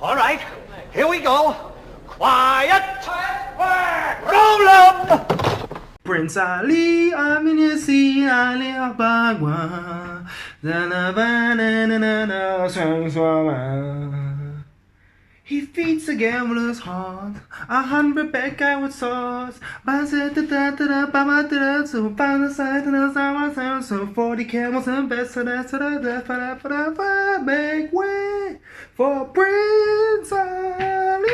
All right, here we go. Quiet! Roll up! Prince Ali, I'm in your seat, Ali Abagwa. He feeds the gambler's heart, 100 bad guy with sauce. So find the side and so 40 camels and best make way for Prince Ali.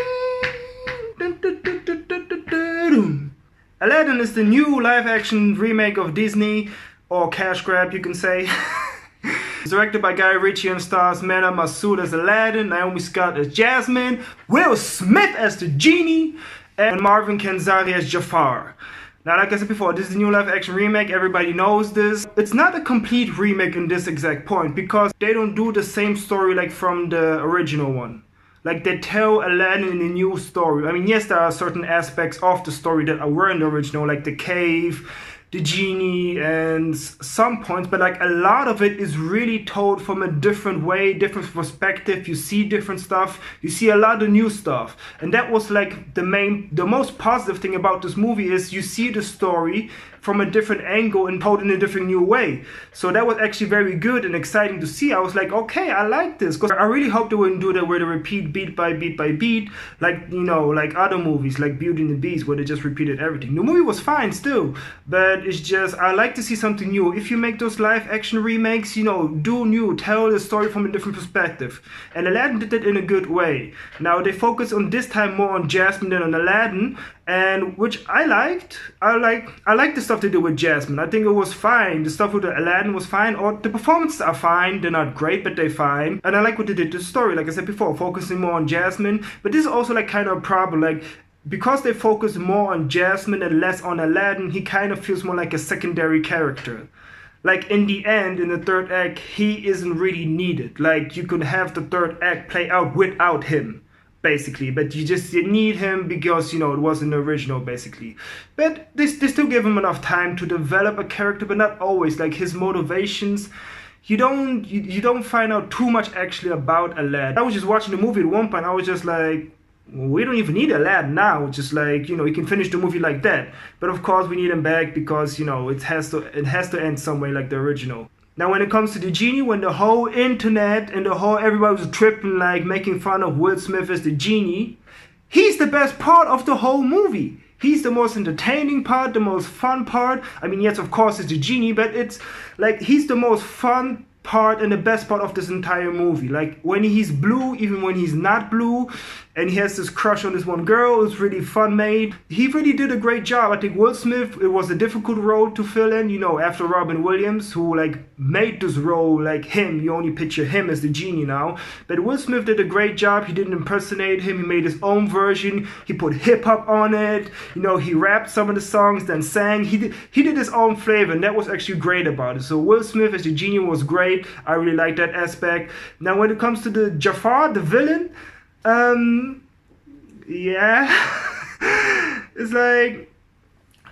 Aladdin is the new live-action remake of Disney, or cash grab you can say. It's directed by Guy Ritchie and stars Mena Massoud as Aladdin, Naomi Scott as Jasmine, Will Smith as the Genie, and Marvin Kenzari as Jafar. Now, like I said before, this is the new live-action remake, everybody knows this. It's not a complete remake in this exact point, because they don't do the same story like from the original one. Like, they tell Aladdin in a new story. I mean, yes, there are certain aspects of the story that were in the original, like the cave, the genie, and some points, but like a lot of it is really told from a different way, different perspective. You see different stuff, you see a lot of new stuff, and that was like the most positive thing about this movie is you see the story from a different angle and told in a different new way. So that was actually very good and exciting to see. I was like, okay, I like this, because I really hope they wouldn't do that where they repeat beat by beat by beat, like, you know, like other movies like Beauty and the Beast where they just repeated everything. The movie was fine still, but it's just, I like to see something new. If you make those live action remakes, you know, do new, tell the story from a different perspective. And Aladdin did that in a good way. Now they focus on this time more on Jasmine than on Aladdin, and which I liked. I like the stuff they did with Jasmine. I think it was fine. The stuff with Aladdin was fine, or the performances are fine. They're not great, but they're fine. And I like what they did to the story, like I said before, focusing more on Jasmine. But this is also like kind of a problem, like, because they focus more on Jasmine and less on Aladdin, he kind of feels more like a secondary character. Like, in the end, in the third act, he isn't really needed. Like, you could have the third act play out without him, basically, but you need him because, you know, it wasn't the original, basically. But they still give him enough time to develop a character, but not always. Like, his motivations, you don't find out too much actually about Aladdin. I was just watching the movie at one point, I was just like, we don't even need Aladdin now. It's just like, you know, you can finish the movie like that. But of course we need him back because, you know, it has to end some way like the original. Now, when it comes to the genie, when the whole internet and everybody was tripping, like making fun of Will Smith as the genie, he's the best part of the whole movie. He's the most entertaining part, the most fun part. I mean, yes, of course, it's the genie, but it's like he's the most fun part and the best part of this entire movie. Like, when he's blue, even when he's not blue, and he has this crush on this one girl, it's really fun made. He really did a great job. I think Will Smith, it was a difficult role to fill in, you know, after Robin Williams, who like made this role like him. You only picture him as the genie now. But Will Smith did a great job. He didn't impersonate him. He made his own version. He put hip hop on it. You know, he rapped some of the songs, then sang. He did his own flavor, and that was actually great about it. So Will Smith as the genie was great. I really like that aspect. Now, when it comes to the Jafar, the villain, yeah, it's like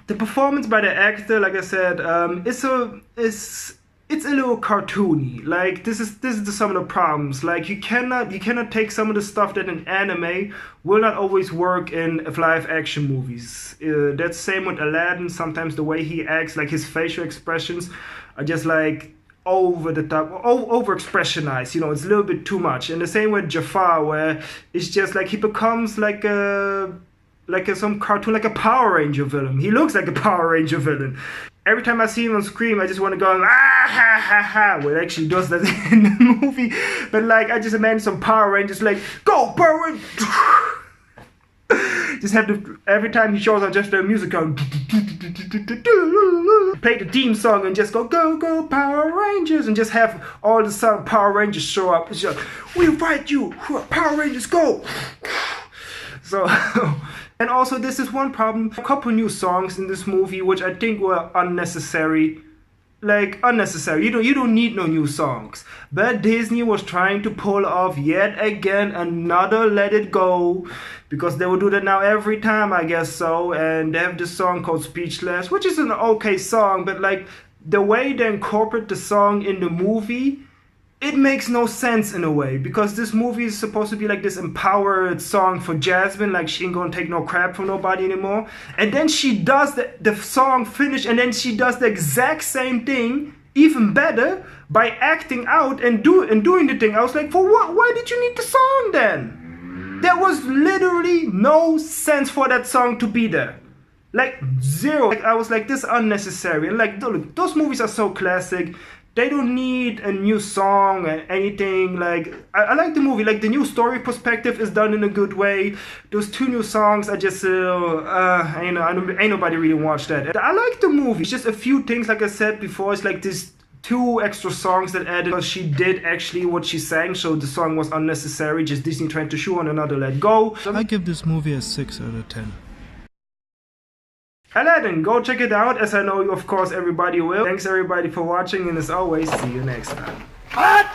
the performance by the actor, like I said, it's a little cartoony. Like, this is some of the problems. Like, you cannot take some of the stuff that in anime will not always work in live action movies. That's same with Aladdin. Sometimes the way he acts, like his facial expressions, are just like over the top, over expressionized, you know, it's a little bit too much. And the same with Jafar, where it's just like he becomes like some cartoon, like a Power Ranger villain. He looks like a Power Ranger villain. Every time I see him on screen, I just want to go, ah, ha, ha, ha. Well, it actually does that in the movie. But like, I just imagine some Power Rangers like, go Power Rangers! Just have to, every time he shows up, just the music go, play the theme song and just go, go, go Power Rangers, and just have all the song Power Rangers show up. It's just, we'll fight you, Power Rangers, go! So, and also this is one problem, a couple new songs in this movie which I think were unnecessary. Like, unnecessary. You don't need no new songs. But Disney was trying to pull off yet again another Let It Go, because they will do that now every time, I guess so. And they have this song called Speechless, which is an okay song, but like the way they incorporate the song in the movie it makes no sense in a way, because this movie is supposed to be like this empowered song for Jasmine, like she ain't gonna take no crap from nobody anymore. And then she does the song finish, and then she does the exact same thing, even better, by acting out and doing the thing. I was like, for what? Why did you need the song then? There was literally no sense for that song to be there. Like, zero. Like, I was like, this is unnecessary. And like, look, those movies are so classic. They don't need a new song or anything. Like, I like the movie. Like, the new story perspective is done in a good way. Those 2 new songs are just, ain't nobody really watched that. I like the movie. It's just a few things, like I said before. It's like this 2 extra songs that added, because she did actually what she sang, so the song was unnecessary. Just Disney trying to shoe on another let go. I give this movie a 6 out of 10. Aladdin, go check it out, as I know, of course, everybody will. Thanks everybody for watching, and as always, see you next time. Cut!